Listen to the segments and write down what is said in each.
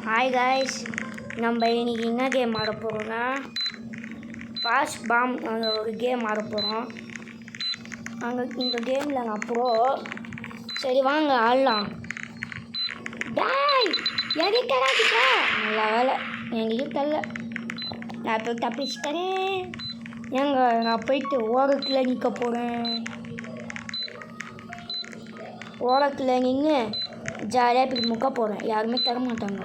Hi guys, நம்ம இன்றைக்கி என்ன கேம் ஆட போகிறோன்னா பாஸ் பாம் அங்கே ஒரு கேம் ஆட போகிறோம். இந்த கேமில் நான் ப்ரோ. சரி வாங்க ஆடலாம். டாய் எதுக்கடா நல்ல வேலை எங்கேயும் தரல. நான் இப்போ தப்பிச்சிட்டேன். ஏங்க நான் போயிட்டு ஓரத்தில் நிற்க போகிறேன். ஓரத்தில் நின்று ஜாலியாக இப்படி முக்க போகிறேன். யாருமே தர மாட்டாங்க.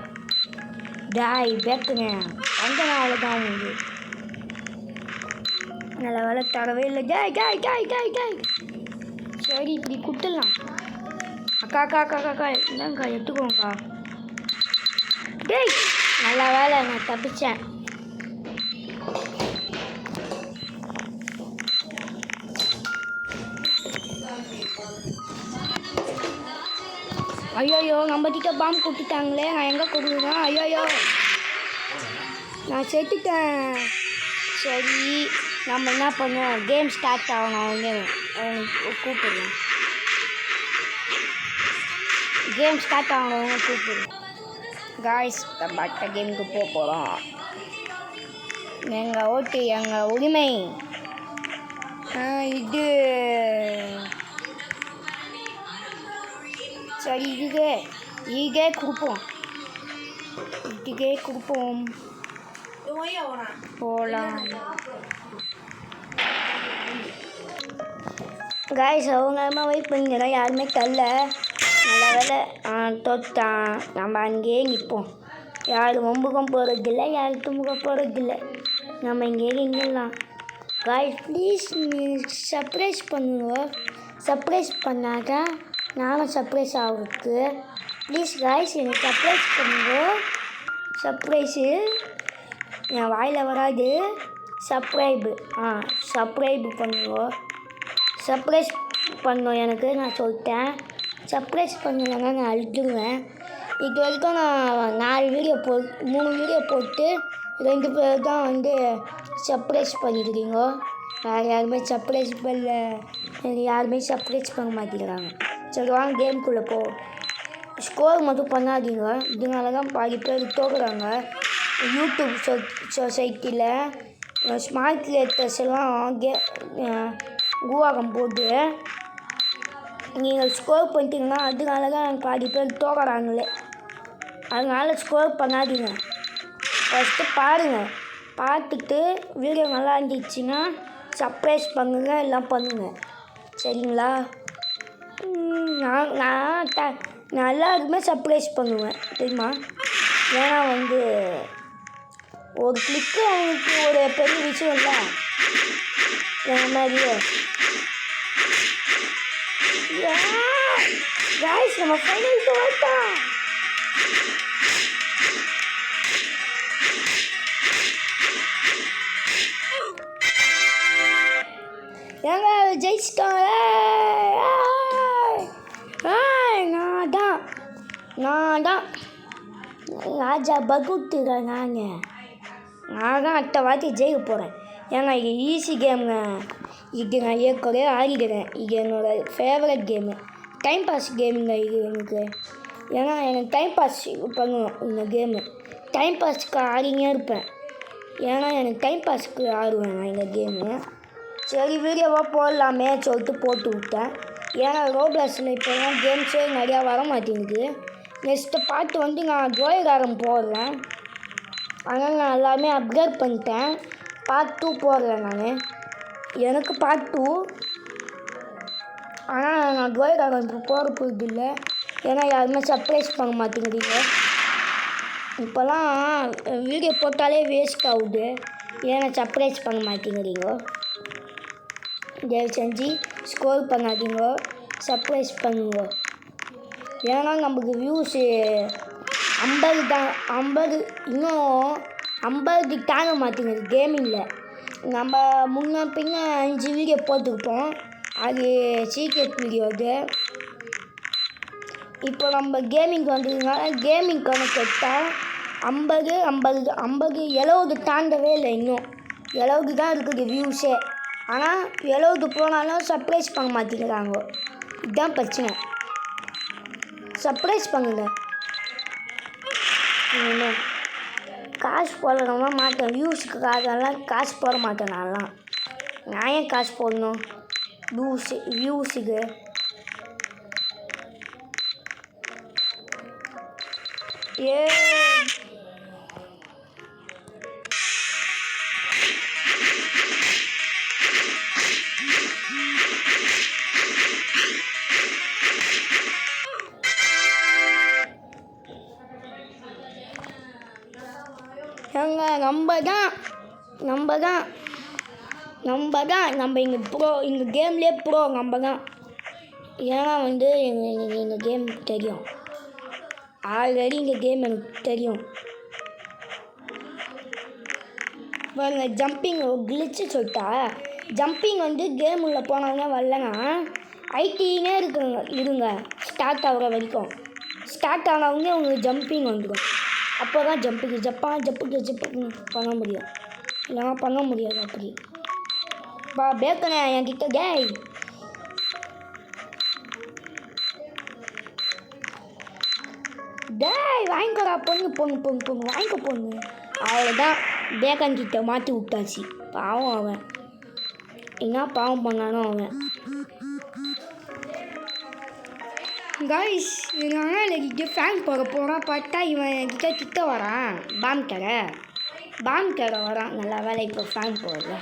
டாய் பேக்குறேன் வந்தேன், அவ்வளோதான். உங்களுக்கு நல்ல வேலை தரவே இல்லை. டாய் டாய் டாய் டாய் டாய். சரி இப்படி கொடுத்துடலாம். அக்கா இந்தாங்கக்கா எடுத்துக்கோங்கக்கா. டேய் நல்ல வேலை நான் தப்பிச்சேன். ஐயோயோ நம்மக்கிட்ட பாம்பு கொடுத்துட்டாங்களே. நான் எங்கே கொடுக்குறேன்? ஐயோயோ நான் செத்துட்டேன். சரி நம்ம என்ன பண்ணுவோம், கேம் ஸ்டார்ட் ஆகணும். அவங்க கூப்பிடுவோம். கேம் ஸ்டார்ட் ஆகணும் கூப்பிடுவோம். காய்ஸ் நம்ம அடுத்த கேமுக்கு போக போகிறோம். எங்கள் ஓட்டு எங்கள் உரிமை. இது சரி இதுக்கே கொடுப்போம். போகலாம். காய்ஸ் அவங்க அம்மா வெயிட் பண்ணிக்கிறோம். யாருமே தரல. நல்ல வேலை தோத்தான். நம்ம அங்கேயே நிற்போம். யாரும் வம்புகம் போகிறதில்ல, யாரும் தும்புகம் போகிறதில்ல. நம்ம இங்கேயே நின்றுடலாம். காய்ஸ் ப்ளீஸ் சர்ப்ரைஸ் பண்ணுங்க. சர்ப்ரைஸ் பண்ணாதான் நானும் சர்ப்ரைஸ் ஆகுறதுக்கு. ப்ளீஸ் காய்ஸ் எனக்கு சர்ப்ரைஸ் பண்ணுங்க. சர்ப்ரைஸு என் வாயில் வராது. சப்ஸ்கிரைபு சப்ஸ்கிரைபு பண்ணுங்க. சர்ப்ரைஸ் பண்ணும் எனக்கு. நான் சொல்லிட்டேன் சர்ப்ரைஸ் பண்ணலைன்னா நான் அழுதுருவேன். இது வரைக்கும் நான் 3 வீடியோ போட்டு 2 பேர் தான் சர்ப்ரைஸ் பண்ணிக்கிறீங்க. வேறு யாருமே சர்ப்ரைஸ் பண்ணல. யாருமே சர்ப்ரைஸ் பண்ண மாட்டேங்கிறாங்க. சரி வாங்க கேமுக்குள்ளே போ. ஸ்கோர் மட்டும் பண்ணாதீங்க. இதனால தான் பாதி பேர் தோக்குறாங்க. யூடியூப் சொசைட்டியில் ஸ்மார்ட் கிரியேட்டர்ஸ் எல்லாம் கூவாகம் போட்டு நீங்கள் ஸ்கோர் பண்ணிட்டீங்கன்னா அதனால தான் பாதி பேர் தோக்குறாங்களே. அதனால் ஸ்கோர் பண்ணாதீங்க. ஃபஸ்ட்டு பாருங்கள். பார்த்துட்டு வீடியோ நல்லா இருந்துச்சுன்னா சர்ப்ரைஸ் பண்ணுங்க, எல்லாம் பண்ணுங்கள். சரிங்களா? நான் எல்லாருக்குமே சர்ப்ரைஸ் பண்ணுவேன் தெரியுமா? ஏன்னா ஒரு கிளிக்கு அவங்களுக்கு ஒரு பெரிய விஷயம் இல்லை. என் மாதிரியே காய்ஸ் நம்ம ஃபைனலுக்கு வந்துட்டோம். ஏங்க ஜெயிச்சிட்டோம். நான் தான் ராஜா பகுத்துறா. நான் தான் அடுத்த வாட்டி ஜெயிக்க போகிறேன். ஏங்க இது ஈஸி கேமுங்க. இது நான் ஏற்கனவே ஆடிக்கிறேன். இது என்னோடய ஃபேவரட் கேமு. டைம் பாஸ் கேமுங்க இது எனக்கு. ஏன்னா எனக்கு டைம் பாஸ் பண்ணுவேன் இந்த கேமு. டைம் பாஸுக்கு ஆடினே இருப்பேன். ஏன்னா எனக்கு டைம் பாஸுக்கு ஆடுவேன் நான் இந்த கேமு. சரி வீடியோவாக போடலாமே சொல்லிட்டு போட்டு விட்டேன். ஏன்னா ரோப்ளாக்ஸில் இப்போலாம் கேம்ஸே நிறையா வர மாட்டேங்குது. நெக்ஸ்ட்டு பார்த்து நான் ஜோயகாரம் போடுறேன். ஆனால் நான் எல்லாமே அப்கிரேட் பண்ணிட்டேன். பார்ட் 2 போடுறேன் நான். எனக்கு பார்ட் 2. ஆனால் நான் ஜோயகாரம் இப்போ போட போகிறது இல்லை. ஏன்னா யாருமே சர்ப்ரைஸ் பண்ண மாட்டேங்கிறீங்க. இப்போல்லாம் வீடியோ போட்டாலே வேஸ்ட் ஆகுது. ஏன்னா சர்ப்ரைஸ் பண்ண மாட்டேங்கிறீங்க. தயவு செஞ்சு ஸ்கோர் பண்ணாதீங்க, சர்ப்ரைஸ் பண்ணுங்க. ஏன்னா நமக்கு வியூஸு 50 தான். 50 இன்னும் 50 தாங்க மாட்டேங்குது கேமிங்கில். நம்ம முன்ன பின்ன 5 வீடியோ போட்டுருப்போம். அது சீக்ரெட் வீடியோ. அது இப்போ நம்ம கேமிங் வந்ததுனால கேமிங் கணக்கு எடுத்தால் 50 70 தாண்டவே இல்லை. இன்னும் 70 தான் இருக்குது வியூஸே. ஆனால் 70 போனாலும் சர்ப்ரைஸ் பண்ண மாட்டேங்கிறாங்க. இதுதான் பிரச்சனை. சர்ப்ரைஸ் பண்ணுங்க. இனிமேல் காசு போடலாமா மாட்டேன். வியூஸுக்காகலாம் காசு போட மாட்டேன். நான் ஏன் காசு போடணும் வியூஸுக்கு? ஏ ஏங்க நம்ம இங்கே ப்ரோ, இங்கே கேம்லேயே ப்ரோ நம்ம தான். ஏன்னா வந்து இந்த கேம் தெரியும் ஆல்ரெடி. இந்த கேம் எனக்கு தெரியும் பாருங்க. ஜம்பிங் கிளிச்சு சொல்லிட்டா. ஜம்பிங் வந்து கேம் உள்ள போனவங்க வரலன்னா ஐடினே இருங்க ஸ்டார்ட் ஆகிற வரைக்கும். ஸ்டார்ட் ஆனவங்க உங்களுக்கு ஜம்பிங் வந்துடும். அப்போ தான் ஜப்புக்கு பண்ண முடியும். இல்லைனா பண்ண முடியாது. அப்படி பேக்கனே என்கிட்ட டேய் வாங்கிக்கோடா பொண்ணு வாங்கிக்க பொண்ணு. அவ்வளோதான், பேக்கன் கிட்ட மாற்றி விட்டாச்சு. பாவம் அவன் என்ன பாவம் பண்ணானோ அவன். காய்ஸ் எங்கள் அண்ணன் ஃபேன் போக போகிறான். பார்த்தா இவன் என்கிட்ட கிட்ட வரான். பாம் கடை வரான். நல்லா வேலை இப்போ ஃபேன் போகல.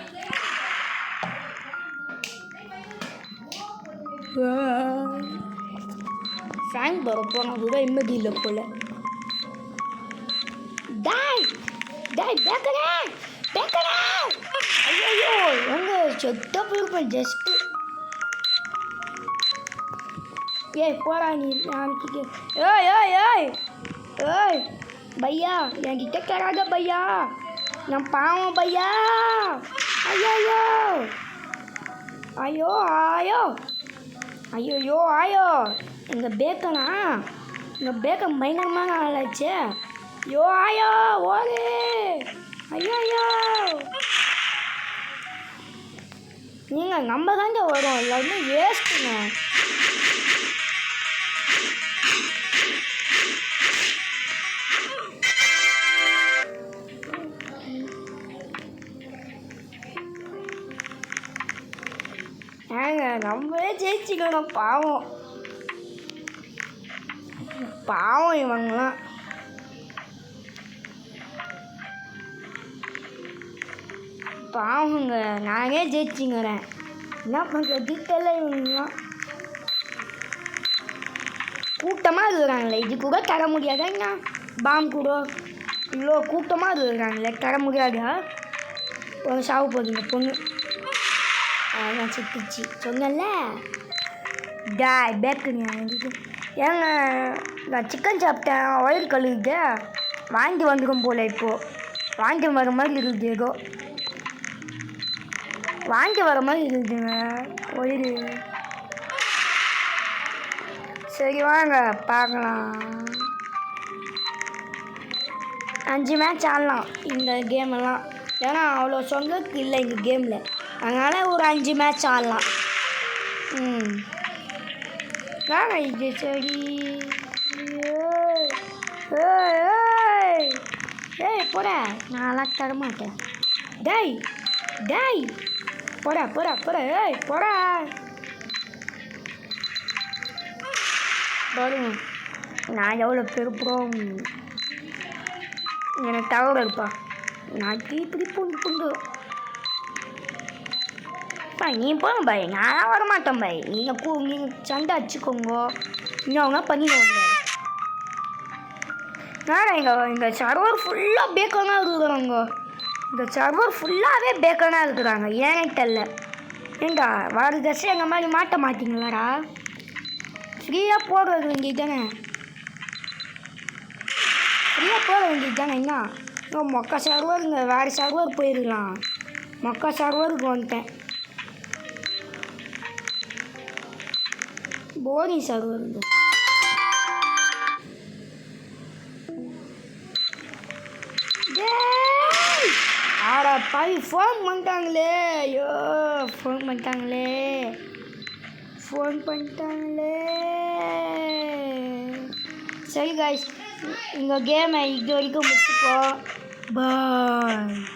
ஃபேன் போக போனால் கூட நிம்மதி இல்லை போல். டாய் பேக்கரே ஐயோ எங்க செத்த போயிருப்பேன் ஜஸ்ட்டு. போடா நீ. நாளைக்கு ஏய் பையா என்கிட்ட கேட்காத பையா. நான் பாவம் பையா. ஐயோ எங்கள் பேக்கன் பயங்கரமான ஆளாச்சு. ஓடு. ஐயோ நீங்கள் நம்ம தாங்க வரும். எல்லாருமே வேஸ்ட்டுங்க. நம்மளே ஜெயிச்சிக்கணும். பாவம் இவங்களாம். பாவங்க நானே ஜெயிச்சிங்கிறேன். என்ன பண்ணுறது தெரியல. இவங்களாம் கூட்டமாக இருக்கிறாங்களே. இது கூட தர முடியாதா? என்ன பாம் கூட இவ்வளோ கூட்டமாக இருக்கிறாங்களே, தர முடியாதா? ஒரு சாவு போதுங்க பொண்ணு. அதான் சுட்டுச்சு சொன்னல. பேக்கரியா எங்களுக்கு? ஏங்க நான் சிக்கன் சாப்பிட்டேன். வயிறு கழுகுது. வாங்கி வந்துடும் போல். இப்போது வாங்கி வர மாதிரி இருக்குது. ஏதோ வாங்கி வர மாதிரி இருக்குதுங்க வயிறு. சரி வாங்க பார்க்கலாம். 5 மேட்ச் ஆடலாம் இந்த கேமெல்லாம். ஏன்னா அவ்வளோ சொந்தக்கு இல்லை இந்த கேமில். அதனால் ஒரு 5 மேட்ச் ஆடலாம். வேணா இது சரி. போட நான்லாம் தரமாட்டேன். டேய் போடா. போடா பாருங்க. நான் எவ்வளோ பெருப்புறோம். எனக்கு டவர் இருப்பா. நான் இப்படி புண்டு நீ போங்க பாய். நான் வரமாட்டேன் பாய். நீங்கள் சண்டை அடிச்சுக்கோங்க. இன்னும் அவங்க பண்ணிக்கோங்க. இந்த சர்வர் ஃபுல்லாக பேக்கனாக இருக்கிறாங்க. இந்த சர்வர் ஃபுல்லாகவே பேக்கனாக இருக்கிறாங்க. ஏனே தெரியல. ஏண்டா வார தசை எங்கள் மாதிரி மாட்ட மாட்டிங்களாடா? ஃப்ரீயாக போட வேண்டியது தானே. என்ன மொக்க சர்வருங்க. வேறு சர்வர் போயிருக்கலாம். மொக்க சர்வருக்கு வந்துட்டேன். போரிங் சர்வருங்க. ஆடா பாவி ஃபோன் பண்ணிட்டாங்களே. ஐயோ ஃபோன் பண்ணிட்டாங்களே. சரி காய்ஸ் இந்த கேமை இது வரைக்கும் முடிச்சுப்போம். பாய்.